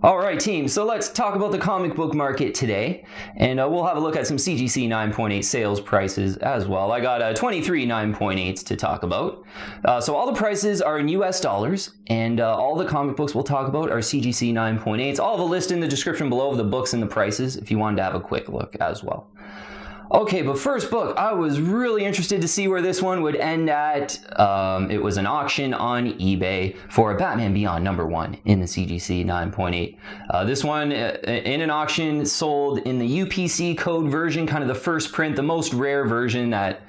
All right, team, so let's talk about the comic book market today, and we'll have a look at some CGC 9.8 sales prices as well. I got 23 9.8s to talk about. So all the prices are in US dollars, and all the comic books we'll talk about are CGC 9.8s. I'll have a list in the description below of the books and the prices if you wanted to have a quick look as well. Okay, but first book, I was really interested to see where this one would end at. It was an auction on eBay for a Batman Beyond #1 in the CGC 9.8. This one, in an auction, sold in the UPC code version, kind of the first print, the most rare version that,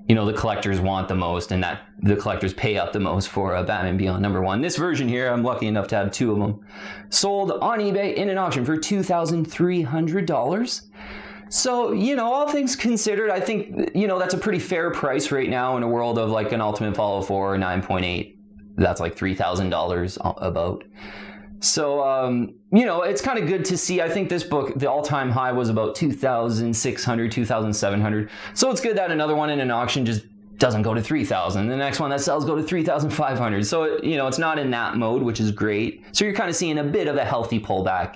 you know, the collectors want the most and that the collectors pay up the most for a Batman Beyond #1. This version here, I'm lucky enough to have two of them, sold on eBay in an auction for $2,300. So, you know, all things considered, I think, you know, that's a pretty fair price right now in a world of like an Ultimate Fallout 4 9.8. That's like $3,000 about. So, you know, it's kind of good to see. I think this book, the all-time high was about 2,600, 2,700. So it's good that another one in an auction just doesn't go to 3,000. The next one that sells go to 3,500. So, you know, it's not in that mode, which is great. So you're kind of seeing a bit of a healthy pullback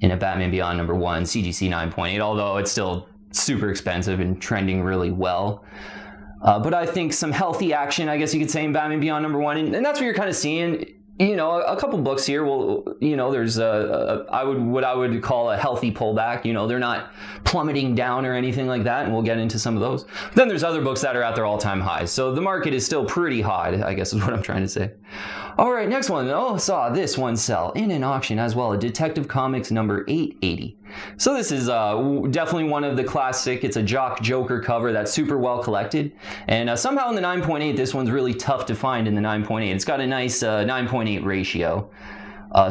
in a Batman Beyond #1, CGC 9.8, although it's still super expensive and trending really well. But I think some healthy action, I guess you could say, in Batman Beyond #1, and that's what you're kind of seeing. You know, a couple books here will, you know, there's what I would call a healthy pullback. You know, they're not plummeting down or anything like that, and we'll get into some of those. Then there's other books that are at their all-time highs. So the market is still pretty hot, I guess is what I'm trying to say. All right, next one. Oh, saw this one sell in an auction as well, a Detective Comics number 880. So this is definitely one of the classic. It's a Jock Joker cover that's super well collected. And somehow in the 9.8, this one's really tough to find in the 9.8. It's got a nice 9.8 ratio.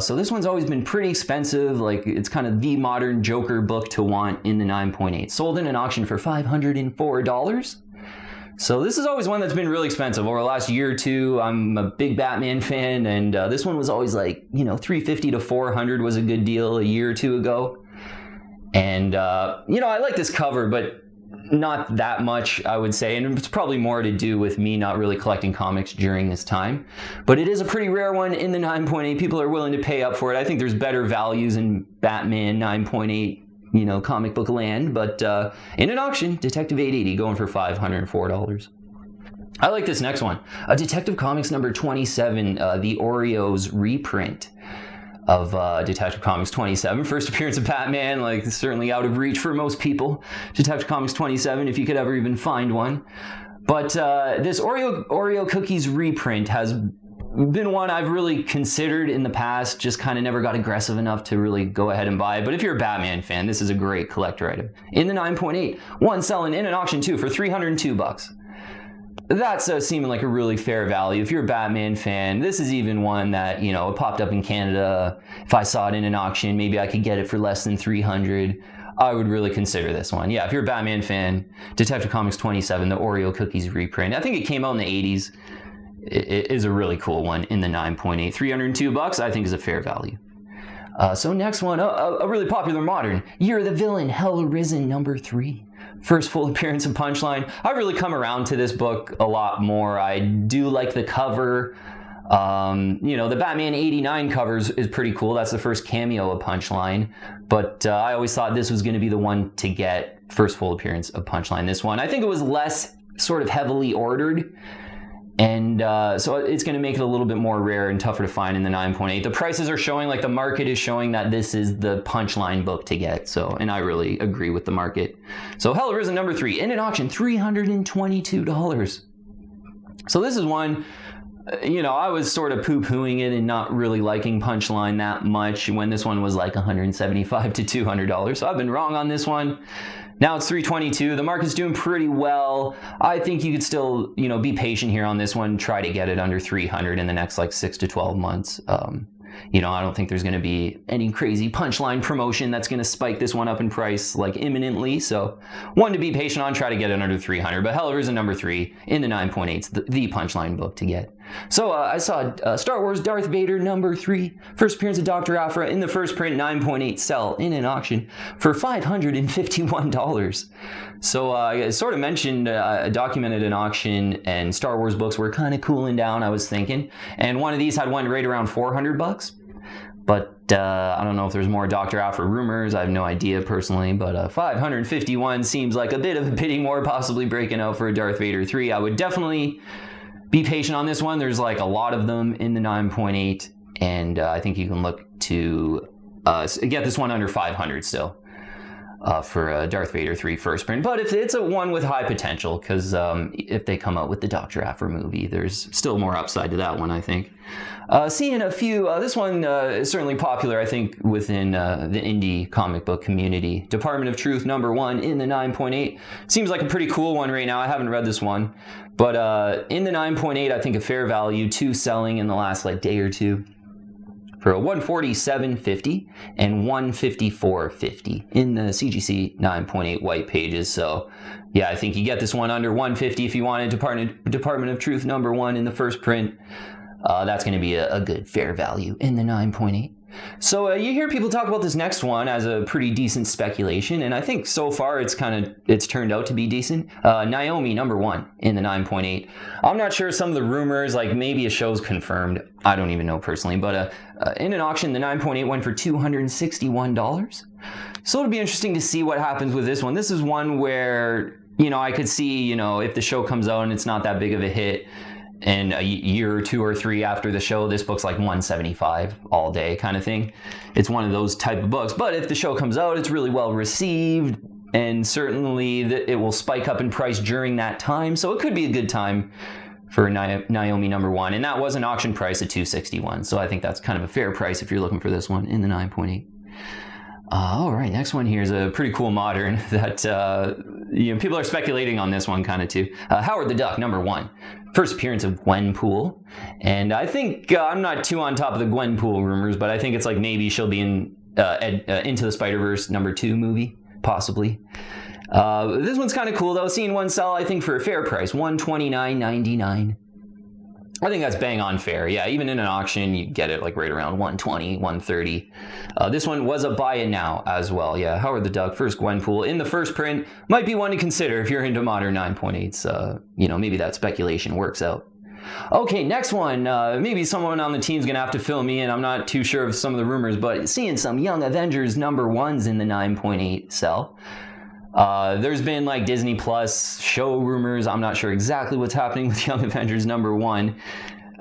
So this one's always been pretty expensive. Like, it's kind of the modern Joker book to want in the 9.8. Sold in an auction for $504. So this is always one that's been really expensive over the last year or two. I'm a big Batman fan, and this one was always like, you know, $350 to $400 was a good deal a year or two ago. And, you know, I like this cover, but not that much, I would say. And it's probably more to do with me not really collecting comics during this time. But it is a pretty rare one in the 9.8. People are willing to pay up for it. I think there's better values in Batman 9.8, you know, comic book land. But in an auction, Detective 880 going for $504. I like this next one. A Detective Comics number 27, the Oreo's reprint of Detective Comics 27. First appearance of Batman, like certainly out of reach for most people. Detective Comics 27, if you could ever even find one. But this Oreo Cookies reprint has been one I've really considered in the past, just kind of never got aggressive enough to really go ahead and buy it. But if you're a Batman fan, this is a great collector item. In the 9.8, one selling in an auction too for $302. That's seeming like a really fair value. If you're a Batman fan, this is even one that, you know, it popped up in Canada. If I saw it in an auction, maybe I could get it for less than $300. I would really consider this one. Yeah, if you're a Batman fan, Detective Comics 27, the Oreo Cookies reprint. I think it came out in the 80s. It is a really cool one in the 9.8. $302, I think, is a fair value. So next one, a really popular modern. You're the Villain, Arisen number 3. First full appearance of Punchline. I've really come around to this book a lot more. I do like the cover. You know, the Batman 89 covers is pretty cool. That's the first cameo of Punchline. But I always thought this was going to be the one to get first full appearance of Punchline. This one, I think it was less sort of heavily ordered. And so it's going to make it a little bit more rare and tougher to find in the 9.8. The prices are showing, like the market is showing, that this is the Punchline book to get. So, and I really agree with the market. So Arisen number 3 in an auction, $322. So this is one, you know, I was sort of poo-pooing it and not really liking Punchline that much when this one was like $175 to $200. So I've been wrong on this one. Now it's $322. The market's doing pretty well. I think you could still, you know, be patient here on this one. Try to get it under $300 in the next like 6 to 12 months. You know, I don't think there's going to be any crazy Punchline promotion that's going to spike this one up in price like imminently. So one to be patient on, try to get it under $300. But Arisen number 3 in the 9.8's the Punchline book to get. So I saw Star Wars Darth Vader number 3, first appearance of Dr. Aphra in the first print 9.8 sell in an auction for $551. So I sort of mentioned, documented an auction, and Star Wars books were kind of cooling down, I was thinking. And one of these had one right around $400. But I don't know if there's more Dr. Aphra rumors. I have no idea personally, but 551 seems like a bit of a bidding war, possibly breaking out for a Darth Vader 3. I would definitely be patient on this one. There's like a lot of them in the 9.8, and I think you can look to get this one under 500 still. For Darth Vader 3 first print, but if it's a one with high potential, because if they come out with the Dr. Aphra movie, there's still more upside to that one, I think. Seeing a few, this one is certainly popular, I think, within the indie comic book community. Department of Truth #1 in the 9.8. Seems like a pretty cool one right now. I haven't read this one, but in the 9.8, I think a fair value, 2 selling in the last day or two. For a $147.50 and $154.50 in the CGC 9.8 white pages. So, yeah, I think you get this one under $150 if you wanted Department of Truth #1 in the first print. That's going to be a good fair value in the 9.8. So you hear people talk about this next one as a pretty decent speculation, and I think so far it's turned out to be decent. Naomi #1 in the 9.8. I'm not sure some of the rumors, like maybe a show's confirmed. I don't even know personally, but in an auction, the 9.8 went for $261. So it'll be interesting to see what happens with this one. This is one where, I could see, if the show comes out and it's not that big of a hit, and a year or 2 or 3 after the show, this book's like $175 all day kind of thing. It's one of those type of books. But if the show comes out, it's really well received, and certainly it will spike up in price during that time. So it could be a good time for Naomi #1. And that was an auction price at $261. So I think that's kind of a fair price if you're looking for this one in the 9.8. All right, next one here is a pretty cool modern that people are speculating on this one kind of too. Howard the Duck #1. First appearance of Gwenpool. And I think, I'm not too on top of the Gwenpool rumors, but I think it's like maybe she'll be in Into the Spider-Verse #2 movie, possibly. This one's kind of cool though. Seeing one sell, I think, for a fair price, $129.99. I think that's bang on fair. Yeah, even in an auction, you get it like right around $120, $130. This one was a buy it now as well. Yeah, Howard the Duck, first Gwenpool in the first print. Might be one to consider if you're into modern 9.8s. Maybe that speculation works out. Okay, next one. Maybe someone on the team's going to have to fill me in. I'm not too sure of some of the rumors, but seeing some Young Avengers #1s in the 9.8 sell. There's been like Disney Plus show rumors. I'm not sure exactly what's happening with Young Avengers #1.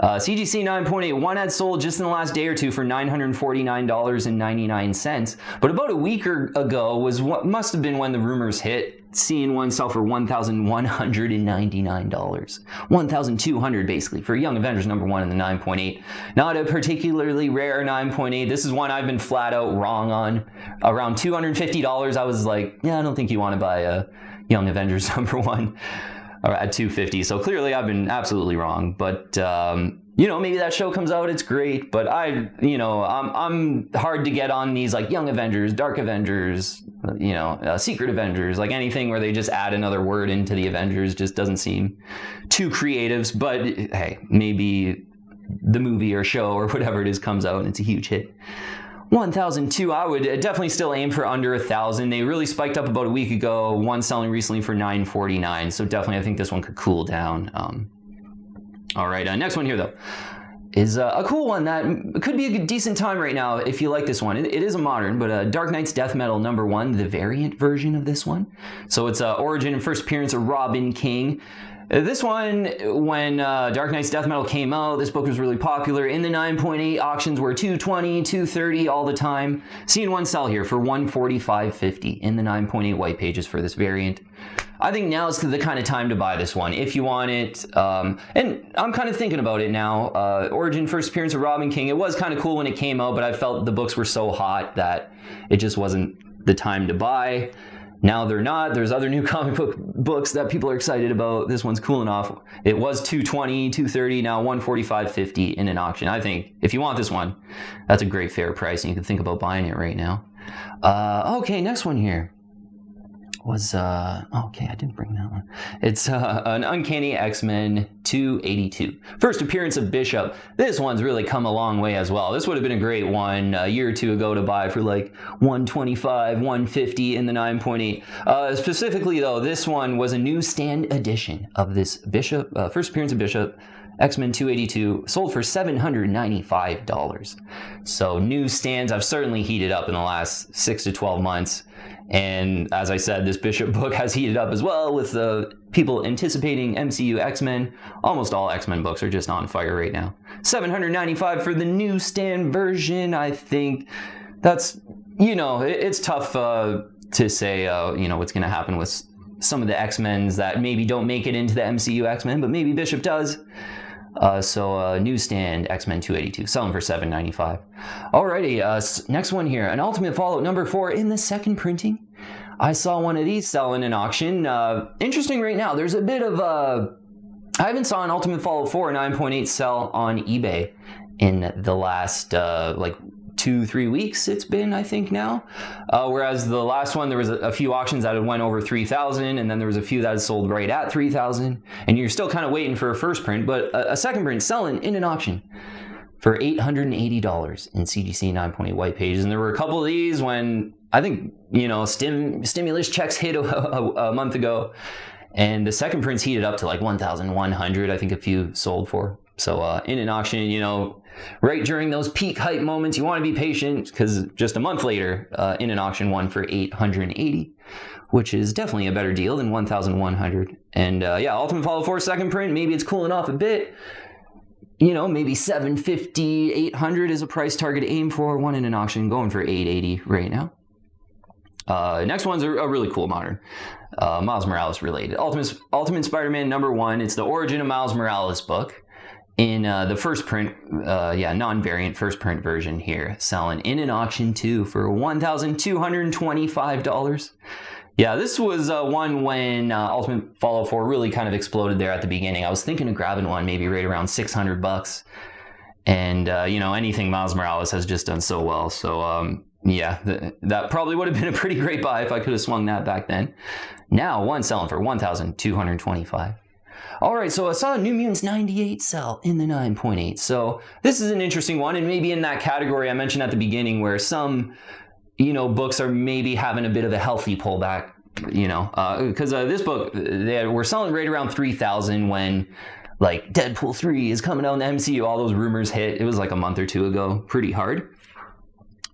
CGC 9.8, one had sold just in the last day or two for $949.99. But about a week ago was what must have been when the rumors hit. Seeing one sell for $1,199. $1,200 basically for Young Avengers #1 in the 9.8. Not a particularly rare 9.8. This is one I've been flat out wrong on. Around $250, I was like, yeah, I don't think you want to buy a Young Avengers #1 at $250. So clearly I've been absolutely wrong. But maybe that show comes out, it's great. But I'm hard to get on these like Young Avengers, Dark Avengers, Secret Avengers, like anything where they just add another word into the Avengers just doesn't seem too creative. But hey, maybe the movie or show or whatever it is comes out and it's a huge hit. 1,002, I would definitely still aim for under 1,000. They really spiked up about a week ago, one selling recently for $949. So definitely I think this one could cool down. All right, next one here though is a cool one that could be a decent time right now if you like this one. It is a modern, but Dark Knight's Death Metal #1, the variant version of this one. So it's origin and first appearance of Robin King. This one, when Dark Knight's Death Metal came out, this book was really popular. In the 9.8 auctions were $220, $230 all the time. Seeing one sell here for $145.50 in the 9.8 white pages for this variant. I think now is the kind of time to buy this one if you want it. And I'm kind of thinking about it now. Origin first appearance of Robin King. It was kind of cool when it came out, but I felt the books were so hot that it just wasn't the time to buy. Now they're not. There's other new comic book books that people are excited about. This one's cooling off. It was $220, $230, now $145.50 in an auction. I think if you want this one, that's a great fair price, and you can think about buying it right now. Okay, next one here was okay, I didn't bring that one. It's an Uncanny X-Men 282. First appearance of Bishop. This one's really come a long way as well. This would have been a great one a year or two ago to buy for like $125, $150 in the 9.8. Specifically though, this one was a newsstand edition of this Bishop, first appearance of Bishop X-Men 282 sold for $795. So newsstands have certainly heated up in the last 6 to 12 months. And as I said, this Bishop book has heated up as well with people anticipating MCU X-Men. Almost all X-Men books are just on fire right now. $795 for the newsstand version. I think that's, it's tough to say, what's going to happen with some of the X-Men's that maybe don't make it into the MCU X-Men, but maybe Bishop does. So newsstand X-Men 282 selling for $795. Alrighty, next one here, an Ultimate Fallout number 4 in the second printing. I saw one of these selling in auction. Interesting right now. There's a bit of I haven't saw an Ultimate Fallout 4 9.8 sell on eBay in the last 2-3 weeks it's been, I think now. Whereas the last one, there was a few auctions that had went over 3,000, and then there was a few that had sold right at 3,000, and you're still kind of waiting for a first print, but a second print selling in an auction for $880 in CGC 9.8 white pages. And there were a couple of these when I think, stimulus checks hit a month ago, and the second prints heated up to like 1,100, I think a few sold for. So in an auction, right during those peak hype moments, you want to be patient, because just a month later, in an auction, one for $880, which is definitely a better deal than 1,100. And Ultimate Fallout 4 second print, maybe it's cooling off a bit. Maybe $750, $800 is a price target to aim for. One in an auction going for $880 right now. Next one's a really cool modern, Miles Morales related. Ultimate Spider-Man number 1. It's the Origin of Miles Morales book. In the first print, non-variant first print version here, selling in an auction too for $1,225. Yeah, this was one when Ultimate Fallout 4 really kind of exploded there at the beginning. I was thinking of grabbing one maybe right around $600. And, anything Miles Morales has just done so well. So, that probably would have been a pretty great buy if I could have swung that back then. Now, one selling for $1,225. All right, so I saw New Mutants 98 sell in the 9.8. So this is an interesting one, and maybe in that category I mentioned at the beginning where some, books are maybe having a bit of a healthy pullback, because this book, they were selling right around 3,000 when, like, Deadpool 3 is coming out in the MCU. All those rumors hit. It was like a month or two ago, pretty hard.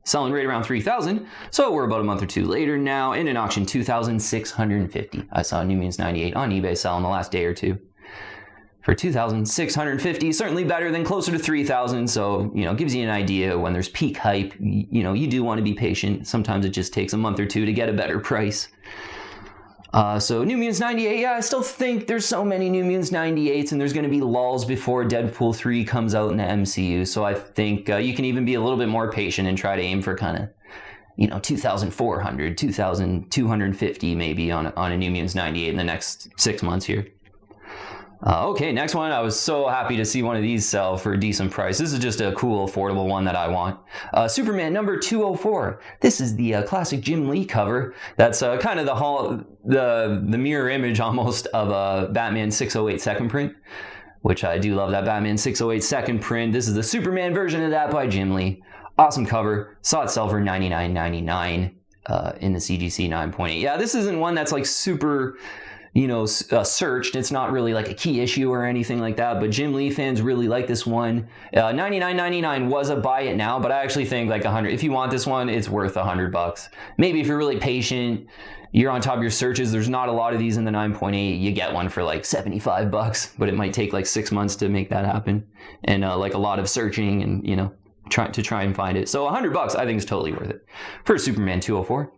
Selling right around 3,000, so we're about a month or two later now. In an auction, 2,650. I saw New Mutants 98 on eBay sell in the last day or two for 2,650. Certainly better than closer to 3,000. So gives you an idea when there's peak hype. You do want to be patient. Sometimes it just takes a month or two to get a better price. So New Mutants 98, I still think there's so many New Mutants 98s, and there's going to be lulls before Deadpool 3 comes out in the MCU. So I think you can even be a little bit more patient and try to aim for kind of, 2,400, 2,250 maybe on a New Mutants 98 in the next 6 months here. Okay, next one. I was so happy to see one of these sell for a decent price. This is just a cool, affordable one that I want. Superman number 204. This is the classic Jim Lee cover. That's kind of the mirror image almost of Batman 608 second print, which I do love that Batman 608 second print. This is the Superman version of that by Jim Lee. Awesome cover. Saw it sell for $99.99 in the CGC 9.8. Yeah, this isn't one that's like super... searched. It's not really like a key issue or anything like that, but Jim Lee fans really like this one. $99.99 was a buy it now, but I actually think like $100. If you want this one, it's worth $100. Maybe if you're really patient, you're on top of your searches. There's not a lot of these in the 9.8. You get one for like $75, but it might take like 6 months to make that happen, and like a lot of searching and try and find it. So $100 I think is totally worth it for Superman 204.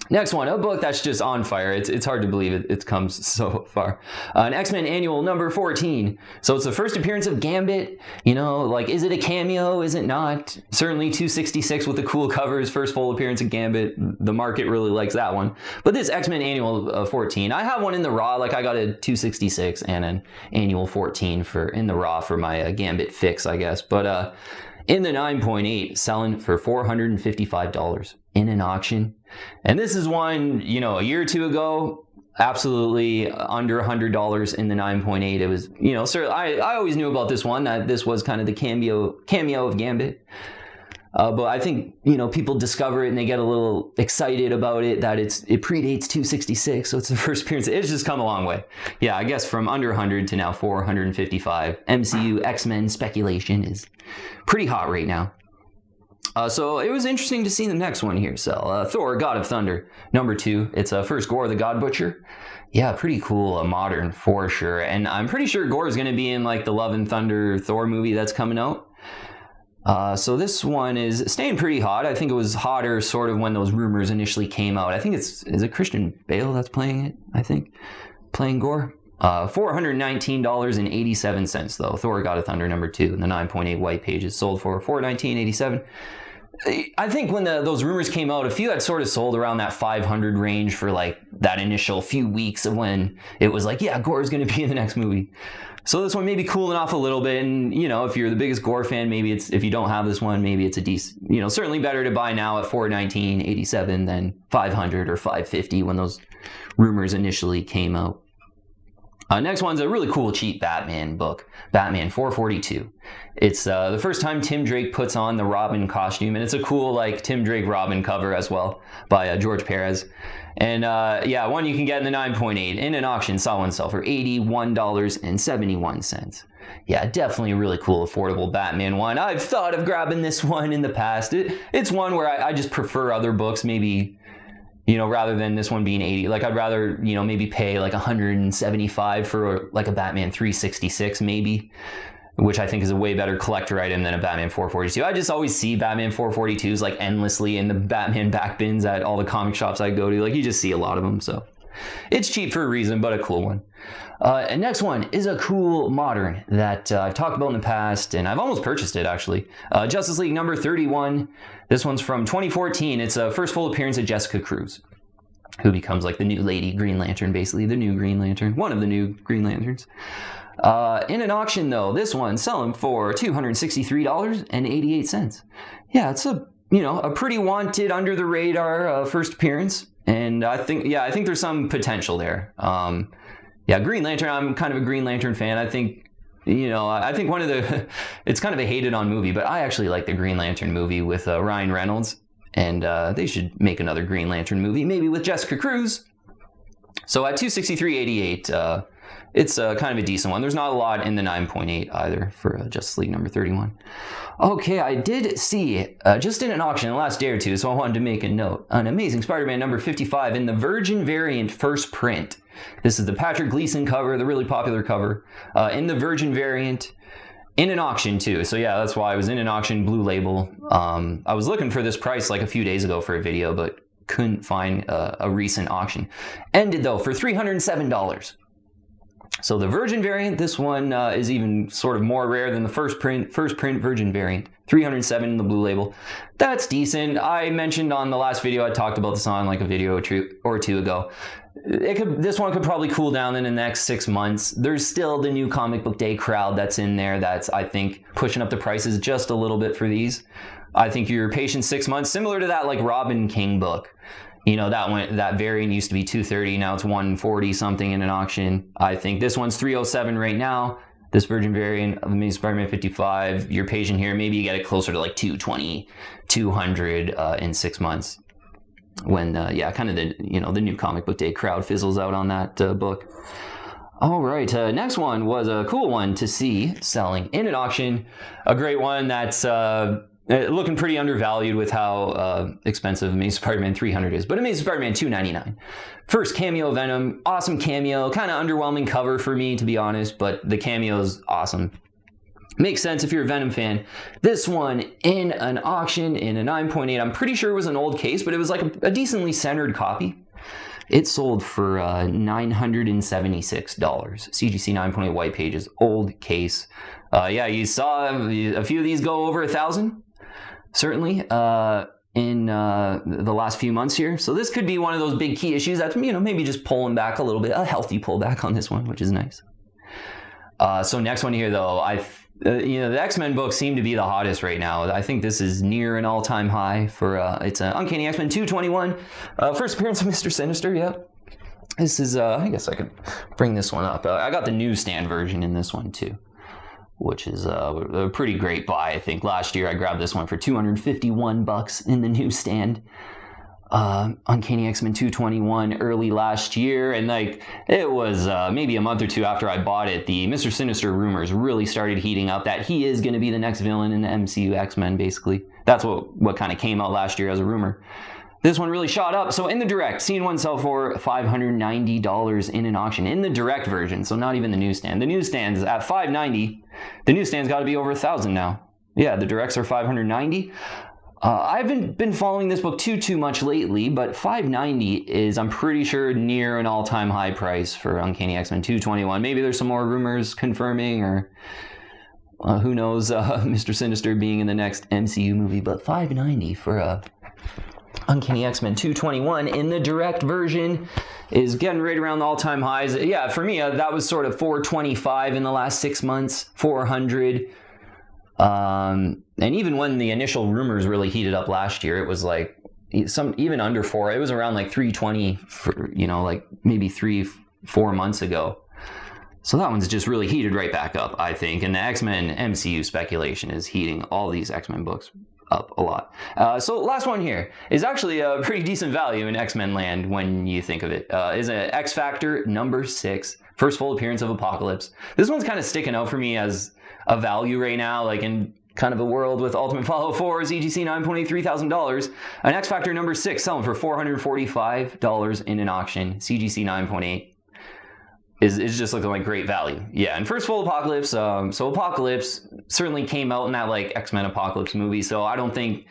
Next one, a book that's just on fire. It's hard to believe it comes so far. An X-Men Annual number 14. So it's the first appearance of Gambit. Is it a cameo? Is it not? Certainly 266 with the cool covers. First full appearance of Gambit. The market really likes that one. But this X-Men Annual 14, I have one in the raw. Like I got a 266 and an Annual 14 in the raw for my Gambit fix, I guess. But in the 9.8, selling for $455 in an auction. And this is one, a year or two ago, absolutely under $100 in the 9.8. It was, I always knew about this one, that this was kind of the cameo of Gambit. But I think, people discover it and they get a little excited about it, that it predates 266, so it's the first appearance. It's just come a long way. Yeah, I guess from under 100 to now 455. MCU X-Men speculation is pretty hot right now. So it was interesting to see the next one here sell. Thor, God of Thunder, number 2. It's first Gore the God Butcher. Yeah, pretty cool, modern for sure. And I'm pretty sure Gore is going to be in like the Love and Thunder Thor movie that's coming out. So this one is staying pretty hot. I think it was hotter sort of when those rumors initially came out. I think is it Christian Bale that's playing it? I think playing Gore. $419.87 though. Thor God of Thunder number 2 in the 9.8 white pages sold for $419.87. I think when those rumors came out, a few had sort of sold around that 500 range for like that initial few weeks of when it was like, yeah, Gore is going to be in the next movie. So this one may be cooling off a little bit, and if you're the biggest Gore fan, maybe if you don't have this one, maybe it's a decent, certainly better to buy now at $419.87 than $500 or $550 when those rumors initially came out. Next one's a really cool cheap Batman book, Batman 442. It's the first time Tim Drake puts on the Robin costume, and it's a cool like Tim Drake Robin cover as well by George Perez. And one you can get in the 9.8 in an auction, saw one sell for $81.71. Yeah, definitely a really cool, affordable Batman one. I've thought of grabbing this one in the past. It's one where I just prefer other books, maybe, rather than this one being 80. Like, I'd rather, maybe pay like $175 for like a Batman 366 maybe, which I think is a way better collector item than a Batman 442. I just always see Batman 442s like endlessly in the Batman back bins at all the comic shops I go to. Like, you just see a lot of them, so it's cheap for a reason, but a cool one. And next one is a cool modern that I've talked about in the past, and I've almost purchased it actually. Justice League number 31. This one's from 2014. It's a first full appearance of Jessica Cruz, who becomes like the new Lady Green Lantern, basically the new Green Lantern, one of the new Green Lanterns. In an auction though, this one selling for $263.88. Yeah, it's a pretty wanted, under the radar first appearance, and I think there's some potential there. Green Lantern, I'm kind of a Green Lantern fan. I think one of the, it's kind of a hated on movie, but I actually like the Green Lantern movie with Ryan Reynolds, and they should make another Green Lantern movie, maybe with Jessica Cruz. So at $263.88, it's kind of a decent one. There's not a lot in the 9.8 either for Justice League number 31. Okay, I did see, just in an auction in the last day or two, so I wanted to make a note, an Amazing Spider-Man number 55 in the Virgin variant first print. This is the Patrick Gleason cover, the really popular cover, in the Virgin variant, in an auction too. So yeah, that's why I was in an auction, Blue Label. I was looking for this price like a few days ago for a video, but couldn't find a recent auction. Ended though for $307. So the Virgin variant, this one is even sort of more rare than the first print Virgin variant. $307 in the Blue Label. That's decent. I mentioned on the last video, I talked about this on like a video or two ago. This one could probably cool down in the next 6 months. There's still the new comic book day crowd that's in there that's, I think, pushing up the prices just a little bit for these. I think you're patient 6 months, similar to that like Robin King book. That variant used to be $230, now it's $140 something in an auction. I think this one's $307 right now. This Virgin variant of Amazing Spider-Man 55, you're patient here. Maybe you get it closer to like $220, $200 in 6 months. When kind of the new comic book day crowd fizzles out on that book. All right, next one was a cool one to see selling in an auction. A great one that's looking pretty undervalued with how expensive Amazing Spider-Man 300 is, but Amazing Spider-Man 299. First cameo Venom, awesome cameo, kind of underwhelming cover for me to be honest, but the cameo is awesome. Makes sense if you're a Venom fan. This one in an auction in a 9.8. I'm pretty sure it was an old case, but it was like a decently centered copy. It sold for $976. CGC 9.8 white pages, old case. You saw a few of these go over 1,000, certainly, in the last few months here. So this could be one of those big key issues that's, maybe just pulling back a little bit, a healthy pullback on this one, which is nice. So next one here, though, the X-Men books seem to be the hottest right now. I think this is near an all-time high for, it's Uncanny X-Men 221. First appearance of Mr. Sinister, yep. This is, I guess I could bring this one up. I got the Newsstand version in this one, too. which is a pretty great buy, I think. Last year I grabbed this one for $251 in the newsstand. Uncanny X-Men 221 early last year, and like it was maybe a month or two after I bought it, the Mr. Sinister rumors really started heating up that he is going to be the next villain in the MCU X-Men, basically. That's what kind of came out last year as a rumor. This one really shot up. So in the direct, scene one sell for $590 in an auction in the direct version, so not even the newsstand. The newsstand's at $590. The newsstand's got to be over $1,000 now. Yeah, the directs are $590. I haven't been following this book too much lately, but $590 is, I'm pretty sure, near an all-time high price for Uncanny X-Men 221. Maybe there's some more rumors confirming, or who knows, Mr. Sinister being in the next MCU movie, but $590 for Uncanny X-Men 221 in the direct version is getting right around the all-time highs. Yeah, for me, that was sort of $425 in the last 6 months, $400. And even when the initial rumors really heated up last year, it was like even under $4. It was around like $320 for, like maybe 3-4 months ago. So that one's just really heated right back up, I think. And the X-Men MCU speculation is heating all these X-Men books up a lot. So last one here is actually a pretty decent value in X-Men land when you think of it. Is an X Factor number 6, first full appearance of Apocalypse. This one's kind of sticking out for me as a value right now, like in kind of a world with Ultimate Fallout 4, CGC 9.8, $3,000. An X Factor number 6 selling for $445 in an auction. CGC 9.8 is just looking like great value. Yeah, and first full Apocalypse. So Apocalypse certainly came out in that like X-Men Apocalypse movie, so I don't think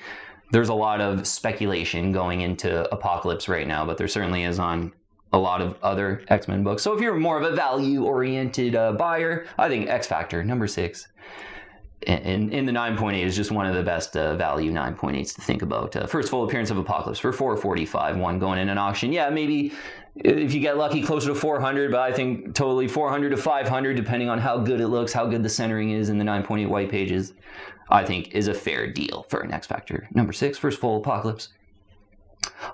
there's a lot of speculation going into Apocalypse right now, but there certainly is on a lot of other X-Men books. So if you're more of a value-oriented buyer, I think X Factor number 6 in the 9.8 is just one of the best value 9.8s to think about. First full appearance of Apocalypse for $445, one going in an auction. Yeah, maybe if you get lucky, closer to $400, but I think totally $400 to $500, depending on how good it looks, how good the centering is in the 9.8 white pages, I think is a fair deal for an X Factor number 6, first full Apocalypse.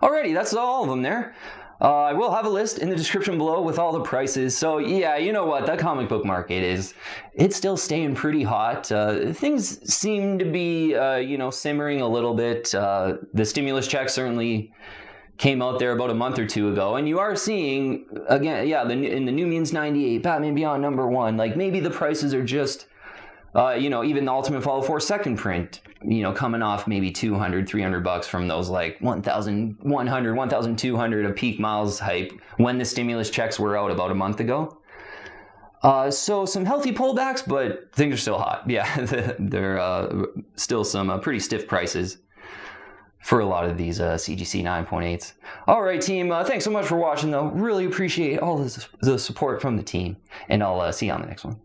Alrighty, that's all of them there. I will have a list in the description below with all the prices. So yeah, you know what? The comic book market it's still staying pretty hot. Things seem to be, simmering a little bit. The stimulus check certainly came out there about a month or two ago. And you are seeing, again, yeah, in the New Mutants 98, Batman Beyond number 1, like maybe the prices are just, even the Ultimate Fallout 4 second print, coming off maybe $200, $300 from those like 1,100, 1,200 of peak miles hype when the stimulus checks were out about a month ago. So some healthy pullbacks, but things are still hot. Yeah, there are still some pretty stiff prices for a lot of these CGC 9.8s. All right, team, thanks so much for watching, though. Really appreciate all the support from the team, and I'll see you on the next one.